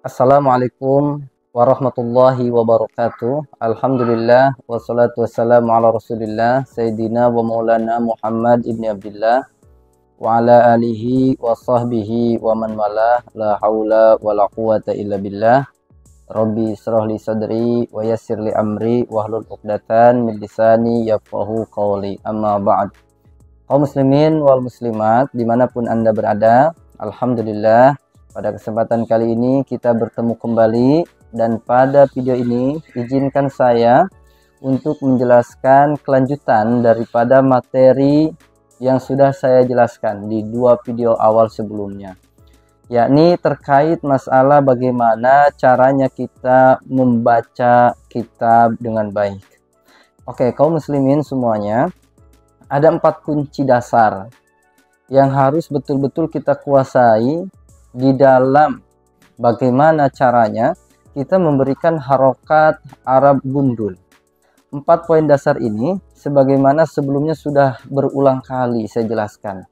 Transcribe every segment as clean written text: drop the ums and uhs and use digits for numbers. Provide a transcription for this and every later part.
Assalamualaikum warahmatullahi wabarakatuh. Alhamdulillah wassalatu wassalamu ala Rasulillah Sayyidina wa Maulana Muhammad ibni Abdillah wa ala alihi wa sahbihi wa man wala la haula wa la quwata illa billah. Rabbi israh li sadri wa yassir li amri wahlul 'uqdatan min lisani yafqahu qawli. Amma ba'd. Kaum muslimin wal muslimat dimanapun Anda berada, alhamdulillah pada kesempatan kali ini kita bertemu kembali, dan pada video ini izinkan saya untuk menjelaskan kelanjutan daripada materi yang sudah saya jelaskan di dua video awal sebelumnya, yakni terkait masalah bagaimana caranya kita membaca kitab dengan baik. Oke, kaum muslimin semuanya, ada 4 kunci dasar yang harus betul-betul kita kuasai di dalam bagaimana caranya kita memberikan harokat Arab gundul. 4 poin dasar ini sebagaimana sebelumnya sudah berulang kali saya jelaskan,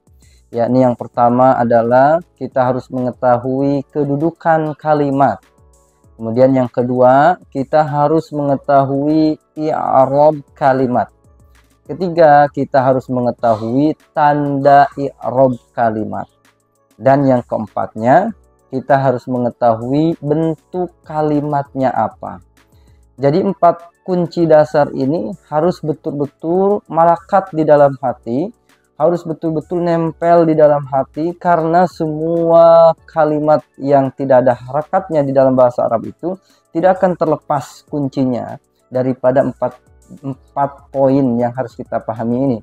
yakni yang pertama adalah kita harus mengetahui kedudukan kalimat. Kemudian yang kedua, kita harus mengetahui i'rab kalimat. Ketiga, kita harus mengetahui tanda i'rab kalimat. Dan yang keempatnya, kita harus mengetahui bentuk kalimatnya apa. Jadi 4 kunci dasar ini harus betul-betul melekat di dalam hati, harus betul-betul nempel di dalam hati, karena semua kalimat yang tidak ada harakatnya di dalam bahasa Arab itu tidak akan terlepas kuncinya daripada 4 poin yang harus kita pahami ini.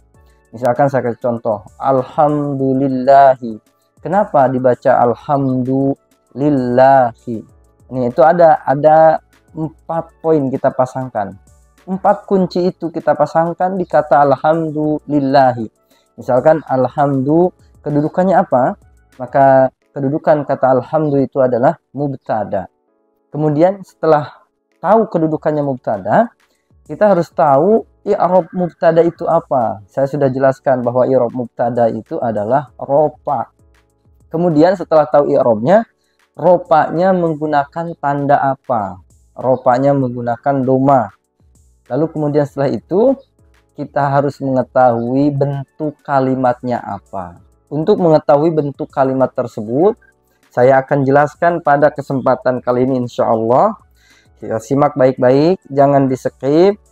Misalkan saya kasih contoh, alhamdulillahi. Kenapa dibaca alhamdulillahi? Ini itu ada 4 poin kita pasangkan. 4 kunci itu kita pasangkan di kata alhamdulillahi. Misalkan alhamdu, kedudukannya apa? Maka kedudukan kata alhamdu itu adalah mubtada. Kemudian setelah tahu kedudukannya mubtada, kita harus tahu i'rab mubtada itu apa. Saya sudah jelaskan bahwa i'rab mubtada itu adalah rofa. Kemudian setelah tahu i'rabnya, ropanya menggunakan tanda apa? Ropanya menggunakan doma. Lalu kemudian setelah itu kita harus mengetahui bentuk kalimatnya apa. Untuk mengetahui bentuk kalimat tersebut, saya akan jelaskan pada kesempatan kali ini insya Allah. Kita simak baik-baik, jangan di skip,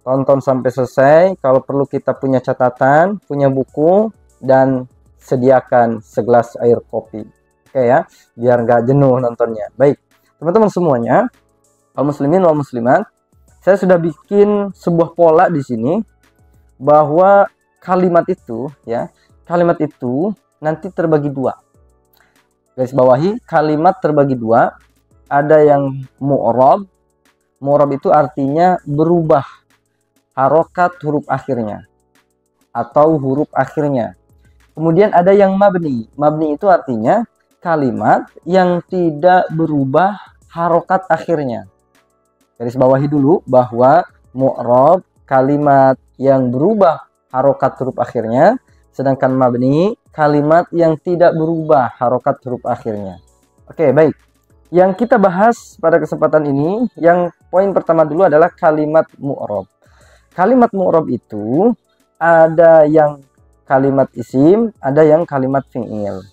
tonton sampai selesai. Kalau perlu kita punya catatan, punya buku, dan sediakan segelas air kopi. Oke ya, biar nggak jenuh nontonnya. Baik, teman-teman semuanya, kaum muslimin wal muslimat, saya sudah bikin sebuah pola di sini bahwa kalimat itu nanti terbagi 2. Garis bawahi, kalimat terbagi 2. Ada yang mu'rab. Mu'rab itu artinya berubah harokat huruf akhirnya atau huruf akhirnya. Kemudian ada yang mabni. Mabni itu artinya kalimat yang tidak berubah harokat akhirnya. Garis bawahi dulu bahwa mu'rab kalimat yang berubah harokat huruf akhirnya, sedangkan mabni kalimat yang tidak berubah harokat huruf akhirnya. Oke, baik. Yang kita bahas pada kesempatan ini, yang poin pertama dulu adalah kalimat mu'rab. Kalimat mu'rab itu ada yang kalimat isim, ada yang kalimat fi'il.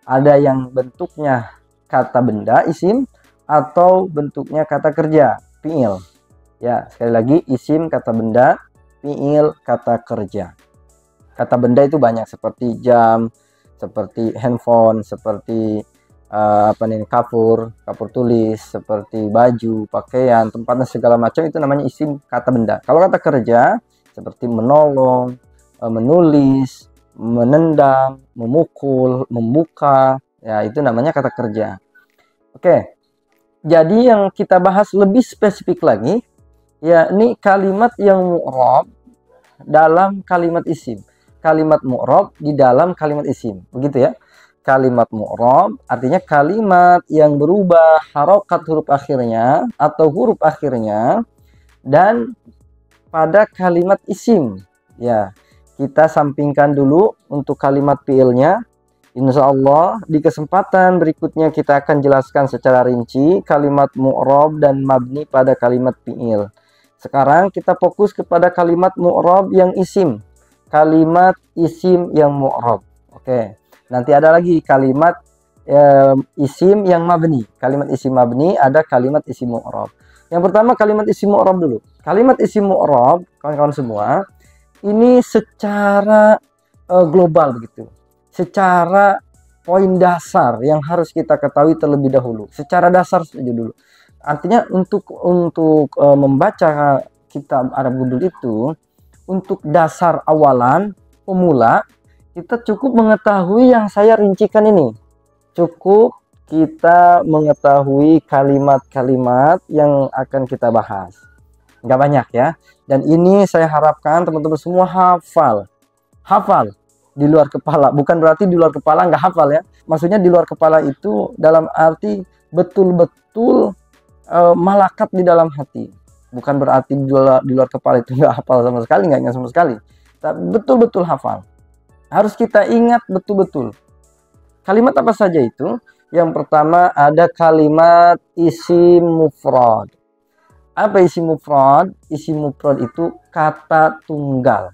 Ada yang bentuknya kata benda isim atau bentuknya kata kerja fi'il. Ya, sekali lagi, isim kata benda, fi'il kata kerja. Kata benda itu banyak, seperti jam, seperti handphone, seperti kapur tulis, seperti baju, pakaian, tempatnya segala macam, itu namanya isim kata benda. Kalau kata kerja seperti menolong, menulis, menendang, memukul, membuka, ya itu namanya kata kerja. Oke, jadi yang kita bahas lebih spesifik lagi, yakni kalimat yang mu'rab dalam kalimat isim, kalimat mu'rab di dalam kalimat isim, begitu ya. Kalimat mu'rab artinya kalimat yang berubah harokat huruf akhirnya atau huruf akhirnya dan pada kalimat isim. Ya, kita sampingkan dulu untuk kalimat fi'ilnya. Insya Allah di kesempatan berikutnya kita akan jelaskan secara rinci kalimat mu'rab dan mabni pada kalimat fi'il. Sekarang kita fokus kepada kalimat mu'rab yang isim. Kalimat isim yang mu'rab. Oke. Nanti ada lagi kalimat isim yang mabni. Kalimat isim mabni, ada kalimat isim mu'rab. Yang pertama kalimat isim mu'rab dulu. Kalimat isim mu'rab, kawan-kawan semua, ini secara global begitu. Secara poin dasar yang harus kita ketahui terlebih dahulu. Secara dasar saja dulu. Artinya untuk membaca kitab Arab Gundul itu, untuk dasar awalan, pemula, kita cukup mengetahui yang saya rincikan ini. Cukup kita mengetahui kalimat-kalimat yang akan kita bahas. Nggak banyak ya. Dan ini saya harapkan teman-teman semua hafal. Hafal di luar kepala. Bukan berarti di luar kepala nggak hafal ya. Maksudnya di luar kepala itu dalam arti betul-betul malakat di dalam hati. Bukan berarti di luar kepala itu nggak hafal sama sekali, nggak ingat sama sekali. Tapi betul-betul hafal. Harus kita ingat betul-betul. Kalimat apa saja itu? Yang pertama ada kalimat isim mufrad. Apa isim mufrad? Isim mufrad itu kata tunggal.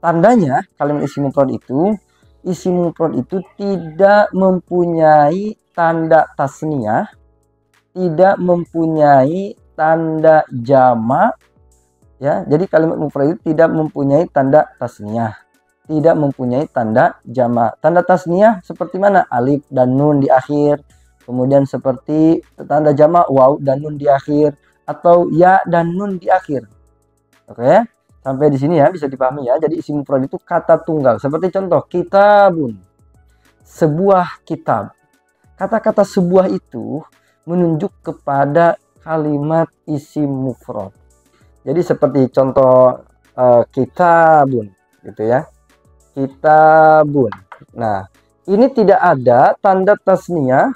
Tandanya kalimat isim mufrad itu tidak mempunyai tanda tasniyah, tidak mempunyai tanda jamak ya. Jadi kalimat mufrad itu tidak mempunyai tanda tasniyah, tidak mempunyai tanda jamak. Tanda tasniyah seperti mana? Alif dan nun di akhir. Kemudian seperti tanda jamak waw dan nun di akhir, atau ya dan nun di akhir. Oke, sampai di sini ya bisa dipahami ya. Jadi isim mufrad itu kata tunggal. Seperti contoh kitabun, sebuah kitab. Kata-kata sebuah itu menunjuk kepada kalimat isim mufrad. Jadi seperti contoh kitabun gitu ya. Kitabun. Nah, ini tidak ada tanda tasniyah,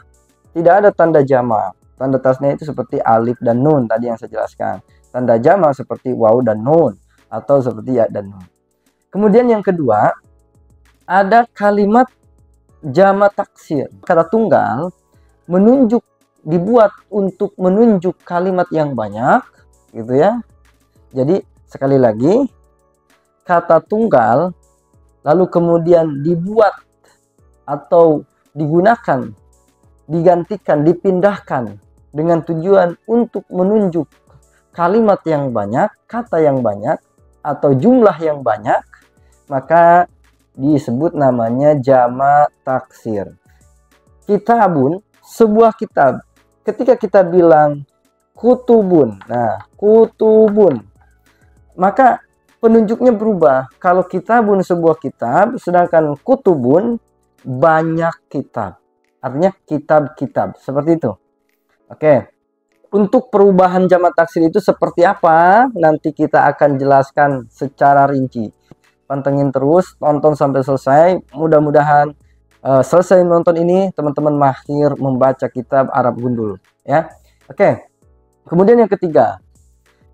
tidak ada tanda jamak. Tanda tasniyah itu seperti alif dan nun tadi yang saya jelaskan. Tanda jamak seperti waw dan nun, atau seperti ya dan nun. Kemudian yang kedua, ada kalimat jamak taksir. Kata tunggal dibuat untuk menunjuk kalimat yang banyak, gitu ya. Jadi sekali lagi, kata tunggal lalu kemudian dibuat atau digunakan, digantikan, dipindahkan dengan tujuan untuk menunjuk kalimat yang banyak, kata yang banyak, atau jumlah yang banyak, maka disebut namanya jamak taksir. Kitabun, sebuah kitab. Ketika kita bilang kutubun, nah kutubun, maka penunjuknya berubah. Kalau kitabun sebuah kitab, sedangkan kutubun banyak kitab. Artinya kitab-kitab, seperti itu. Oke. Untuk perubahan jamak taksir itu seperti apa? Nanti kita akan jelaskan secara rinci. Pantengin terus, tonton sampai selesai. Mudah-mudahan selesai nonton ini teman-teman mahir membaca kitab Arab Gundul ya. Oke. Kemudian yang ketiga.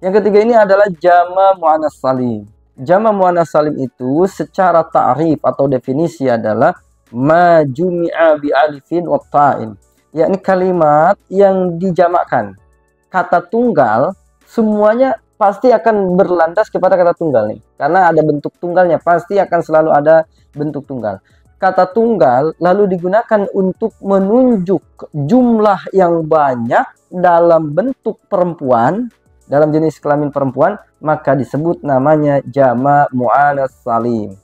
Yang ketiga ini adalah jamak muannas salim. Jamak muannas salim itu secara ta'rif atau definisi adalah ma jumi'a bi alifin wa ta'in. Yakni kalimat yang dijamakkan. Kata tunggal semuanya pasti akan berlandas kepada kata tunggal nih. Karena ada bentuk tunggalnya, pasti akan selalu ada bentuk tunggal. Kata tunggal lalu digunakan untuk menunjuk jumlah yang banyak dalam bentuk perempuan, dalam jenis kelamin perempuan, maka disebut namanya jamak muannas salim.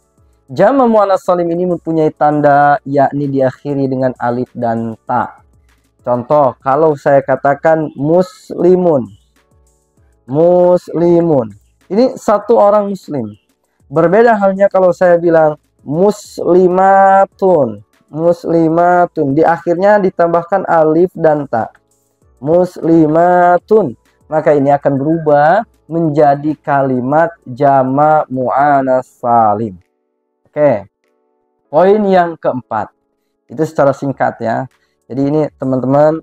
Jamak muannas salim ini mempunyai tanda, yakni diakhiri dengan alif dan ta. Contoh, kalau saya katakan muslimun, muslimun, ini satu orang muslim. Berbeda halnya kalau saya bilang muslimatun, muslimatun, di akhirnya ditambahkan alif dan ta, muslimatun, maka ini akan berubah menjadi kalimat jamak muannas salim. Oke, poin yang keempat itu secara singkat ya. Jadi ini teman-teman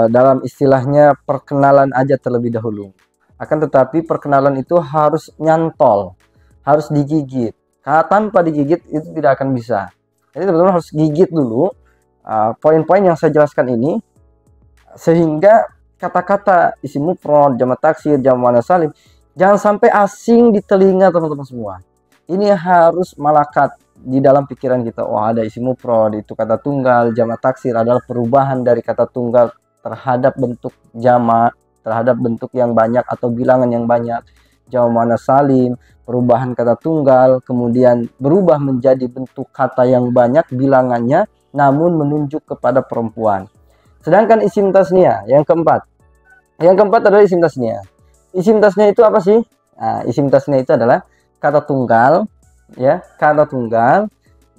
dalam istilahnya perkenalan aja terlebih dahulu. Akan tetapi perkenalan itu harus nyantol, harus digigit. Tanpa digigit itu tidak akan bisa. Jadi teman-teman harus gigit dulu poin-poin yang saya jelaskan ini, sehingga kata-kata isim mufrad, jamak taksir, jamak muannats salim jangan sampai asing di telinga teman-teman semua. Ini harus malakat di dalam pikiran kita. Oh, ada isim mufrad itu kata tunggal, jamak taksir adalah perubahan dari kata tunggal terhadap bentuk jamak, terhadap bentuk yang banyak atau bilangan yang banyak. Jamak muannats salim, perubahan kata tunggal kemudian berubah menjadi bentuk kata yang banyak bilangannya namun menunjuk kepada perempuan. Sedangkan isim tasniyah yang keempat. Yang keempat adalah isim tasniyah. Isim tasniyah itu apa sih? Nah, isim tasniyah itu adalah kata tunggal, ya, kata tunggal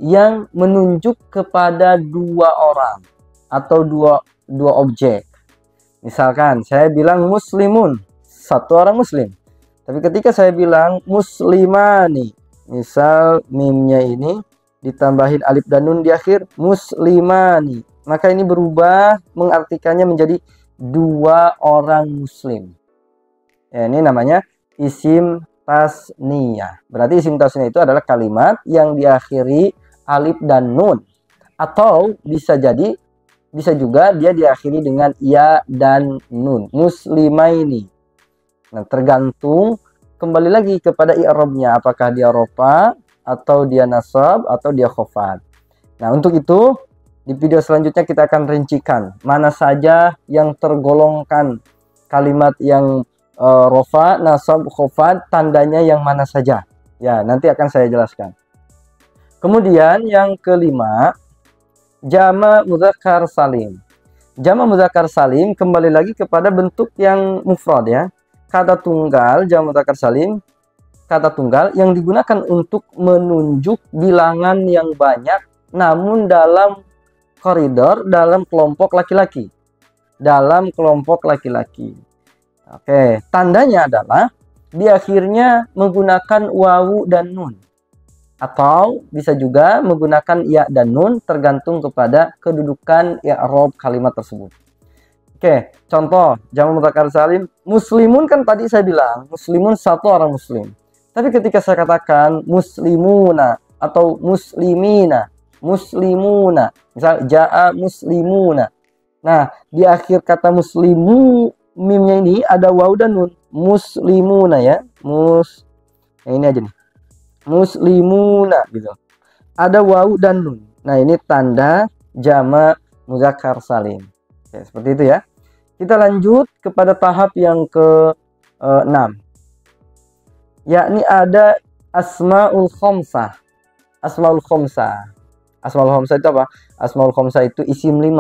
yang menunjuk kepada dua orang atau dua objek. Misalkan saya bilang muslimun, satu orang muslim. Tapi ketika saya bilang muslimani, misal mimnya ini ditambahin alif dan nun di akhir, muslimani, maka ini berubah mengartikannya menjadi dua orang muslim. Ya, ini namanya isim tasniyah. Berarti isim tasniyah itu adalah kalimat yang diakhiri alif dan nun, atau bisa juga dia diakhiri dengan ya dan nun. Muslimaini. Nah, tergantung kembali lagi kepada i'rabnya, apakah dia rofa atau dia nasab atau dia khafad. Nah, untuk itu di video selanjutnya kita akan rincikan mana saja yang tergolongkan kalimat yang rofa, nasab, khafad, tandanya yang mana saja. Ya, nanti akan saya jelaskan. Kemudian yang kelima, jamak mudzakkar salim. Jamak mudzakkar salim kembali lagi kepada bentuk yang mufrad, ya. Kata tunggal, jamak mudzakkar salim, kata tunggal yang digunakan untuk menunjuk bilangan yang banyak namun dalam koridor, dalam kelompok laki-laki. Dalam kelompok laki-laki. Oke, tandanya adalah di akhirnya menggunakan wawu dan nun. Atau bisa juga menggunakan ya dan nun tergantung kepada kedudukan i'rab kalimat tersebut. Oke, contoh jamak mudzakkar salim, muslimun kan tadi saya bilang, muslimun satu orang muslim. Tapi ketika saya katakan muslimuna atau muslimina, muslimuna, misal ja'a muslimuna. Nah, di akhir kata muslimu mimnya ini ada wawu dan nun, muslimuna, ya, nah ini aja nih, muslimuna gitu, ada wawu dan nun. Nah, ini tanda jamak mudzakkar salim. Oke, seperti itu ya. Kita lanjut kepada tahap yang ke-6, yakni ada asmaul khamsah. Asmaul khamsah. Asmaul khamsah itu apa? Asmaul khamsah itu isim 5.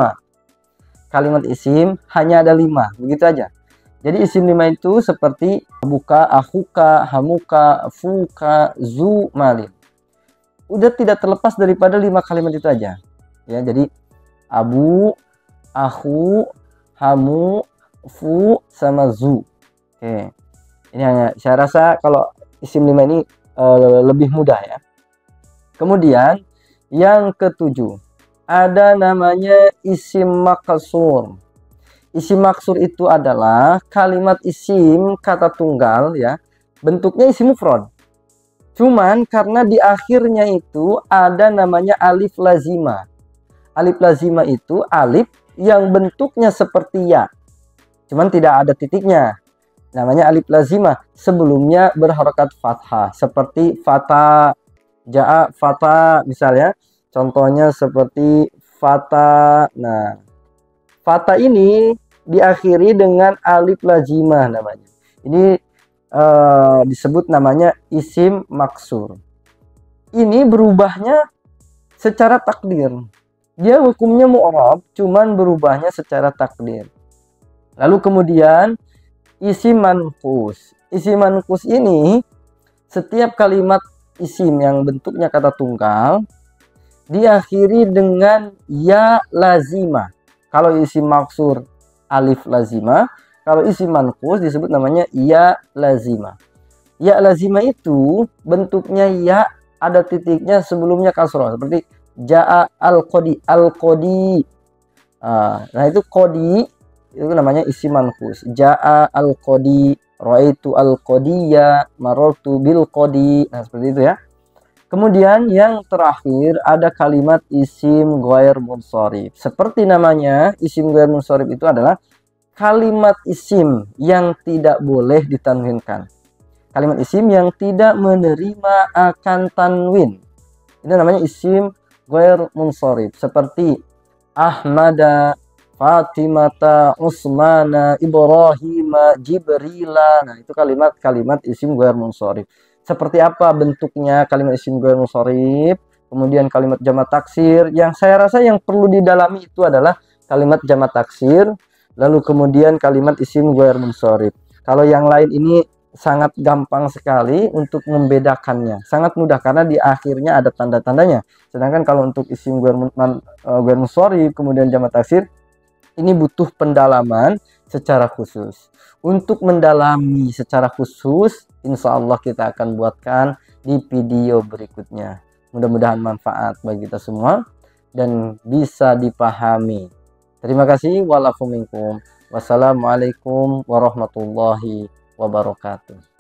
Kalimat isim hanya ada 5, begitu aja. Jadi isim 5 itu seperti buka, akhuka, hamuka, fuka, zu, malin. Udah tidak terlepas daripada 5 kalimat itu aja. Ya, jadi abu, akhu, hamu, fu, sama zu. Oke. Ini hanya, saya rasa kalau isim 5 ini lebih mudah, ya. Kemudian yang ke-7 ada namanya isim maksur. Isim maksur itu adalah kalimat isim kata tunggal, ya, bentuknya isim mufrad. Cuman karena di akhirnya itu ada namanya alif lazima. Alif lazima itu alif yang bentuknya seperti ya, cuman tidak ada titiknya. Namanya alif lazima, sebelumnya berharokat fathah, seperti fata, ja'a fata misalnya. Contohnya seperti fata. Nah, fata ini diakhiri dengan alif lazimah namanya. Ini disebut namanya isim maksur. Ini berubahnya secara takdir. Dia hukumnya mu'rab, cuman berubahnya secara takdir. Lalu kemudian isim manqus. Isim manqus ini setiap kalimat isim yang bentuknya kata tunggal diakhiri dengan ya lazimah. Kalau isim maksur alif lazimah, kalau isim manqus disebut namanya ya lazimah. Ya lazimah itu bentuknya ya, ada titiknya, sebelumnya kasroh, seperti ja'a al-qodi, al-qodi. Nah, itu qodi itu namanya isim manqus. Ja'a al-qodi, ra'aitu al-qodiya, marartu bil qodi. Nah, seperti itu ya. Kemudian yang terakhir ada kalimat isim ghair munsharif. Seperti namanya, isim ghair munsharif itu adalah kalimat isim yang tidak boleh ditanwinkan. Kalimat isim yang tidak menerima akan tanwin. Ini namanya isim ghair munsharif. Seperti Ahmada, Fatimata, Usmana, Ibrahima, Jibrila. Nah, itu kalimat-kalimat isim ghair munsharif. Seperti apa bentuknya kalimat isim ghair munsharif? Kemudian kalimat jamak taksir. Yang saya rasa yang perlu didalami itu adalah kalimat jamak taksir, lalu kemudian kalimat isim ghair munsharif. Kalau yang lain ini sangat gampang sekali untuk membedakannya. Sangat mudah karena di akhirnya ada tanda-tandanya. Sedangkan kalau untuk isim ghair munsharif kemudian jamak taksir ini butuh pendalaman secara khusus. Untuk mendalami secara khusus, insya Allah kita akan buatkan di video berikutnya. Mudah-mudahan manfaat bagi kita semua dan bisa dipahami. Terima kasih. Walafuminkum. Wassalamualaikum warahmatullahi wabarakatuh.